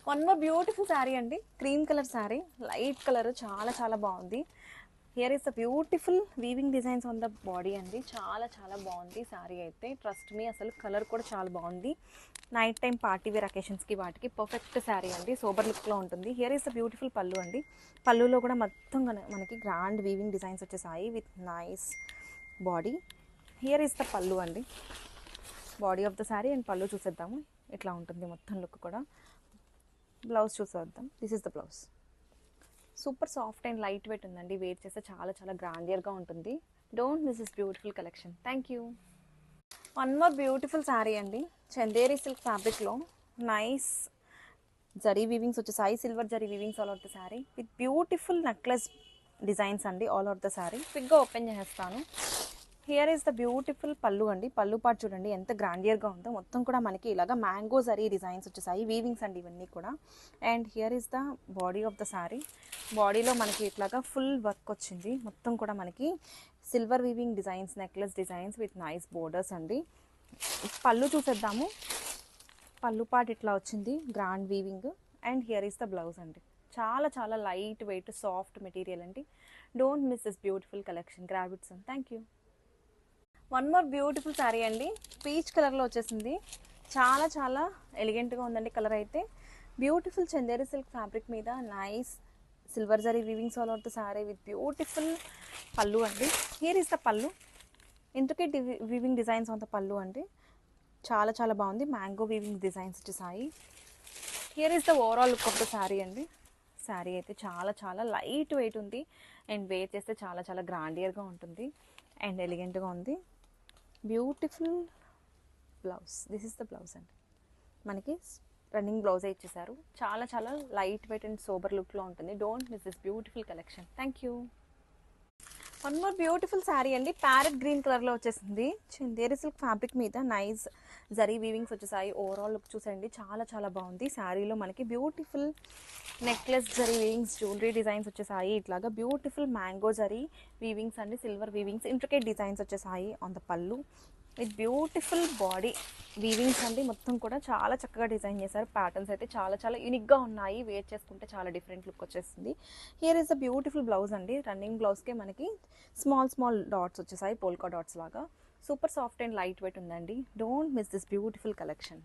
One more beautiful sari అండి, cream colour sari, light colour, చాలా చాలా బాగుంది. Here is the beautiful weaving designs on the body అండి. చాలా చాలా బాగుంది శారీ అయితే, ట్రస్ట్ మీ. అసలు కలర్ కూడా చాలా బాగుంది. నైట్ టైం పార్టీ వేర్ అకేషన్స్కి వాటికి పర్ఫెక్ట్ శారీ అండి. సోబర్ లుక్లో ఉంటుంది. Here is the beautiful pallu అండి. పళ్ళులో కూడా మొత్తం మనకి గ్రాండ్ వీవింగ్ డిజైన్స్ వచ్చేసాయి with nice body. Here is the pallu అండి, body of the sari and pallu చూసేద్దాము. ఇట్లా ఉంటుంది మొత్తం లుక్ కూడా. బ్లౌజ్ చూసేద్దాం. This is the blouse. Super soft and light weight ఉందండి. వేర్ చేస్తే చాలా చాలా గ్రాండియర్గా ఉంటుంది. Don't miss this beautiful collection. Thank you. One more beautiful sari అండి, చందేరి సిల్క్ ఫ్యాబ్రిక్లో నైస్ జరీ వీవింగ్స్ వచ్చేసాయి. Silver zari weavings all out the sari with beautiful necklace designs అండి ఆల్ అవుట్ ద శారీ. క్విక్గా ఓపెన్ చేసేస్తాను. Here is the beautiful pallu అండి. పళ్ళు పాటు చూడండి ఎంత గ్రాండియర్గా ఉందో. మొత్తం కూడా మనకి ఇలాగా మ్యాంగో జరీ డిజైన్స్ వచ్చేసాయి, వీవింగ్స్ అండి ఇవన్నీ కూడా. And here is the body of the sari. బాడీలో మనకి ఇట్లాగా ఫుల్ వర్క్ వచ్చింది. మొత్తం కూడా మనకి silver weaving designs, necklace designs with nice borders అండి. పళ్ళు చూసేద్దాము. పళ్ళు పాటు ఇట్లా వచ్చింది, grand weaving. And here is the blouse అండి. చాలా చాలా లైట్ వెయిట్ సాఫ్ట్ మెటీరియల్ అండి. Don't miss this beautiful collection. Grab it some. Thank you. One more beautiful sari అండి, పీచ్ కలర్లో వచ్చేసింది. చాలా చాలా ఎలిగెంట్గా ఉందండి కలర్ అయితే. బ్యూటిఫుల్ చందేరి సిల్క్ ఫ్యాబ్రిక్ మీద nice silver zari weavings all out the sari with beautiful pallu అండి. Here is the pallu. Intricate weaving designs on the pallu అండి. చాలా చాలా బాగుంది. మ్యాంగో వీవింగ్ డిజైన్స్ వచ్చేసాయి. Here is the overall look of the sari అండి. శారీ అయితే చాలా చాలా లైట్ వెయిట్ ఉంది అండ్ వేర్ చేస్తే చాలా చాలా గ్రాండియర్గా ఉంటుంది అండ్ ఎలిగెంట్గా ఉంది. Beautiful blouse. This is the blouse అండి. మనకి రన్నింగ్ బ్లౌజే ఇచ్చేసారు. చాలా చాలా లైట్ వెయిట్ అండ్ సోబర్ లుక్లో ఉంటుంది. Don't miss this beautiful collection. Thank you. One more beautiful sari అండి, ప్యారెట్ గ్రీన్ కలర్లో వచ్చేసింది. చందేరి సిల్క్ ఫ్యాబ్రిక్ మీద నైస్ జరీ వీవింగ్స్ వచ్చేసాయి. ఓవరాల్ లుక్ చూసండి, చాలా చాలా బాగుంది. శారీలో మనకి beautiful necklace zari weavings, jewellery designs వచ్చేసాయి. ఇట్లాగా బ్యూటిఫుల్ మ్యాంగో జరీ వీవింగ్స్ అండి, సిల్వర్ వీవింగ్స్, ఇంట్రికేట్ డిజైన్స్ వచ్చేసాయి on the pallu with beautiful body weavings అండి. మొత్తం కూడా చాలా చక్కగా డిజైన్ చేశారు. ప్యాటర్న్స్ అయితే చాలా చాలా యూనిక్గా ఉన్నాయి. వేర్ చేసుకుంటే చాలా డిఫరెంట్ లుక్ వచ్చేస్తుంది. Here is a beautiful blouse అండి. రన్నింగ్ బ్లౌజ్కే మనకి స్మాల్ స్మాల్ డాట్స్ వచ్చేసాయి, పోల్కా డాట్స్ లాగా. Super soft and light weight ఉందండి. Don't miss this beautiful collection.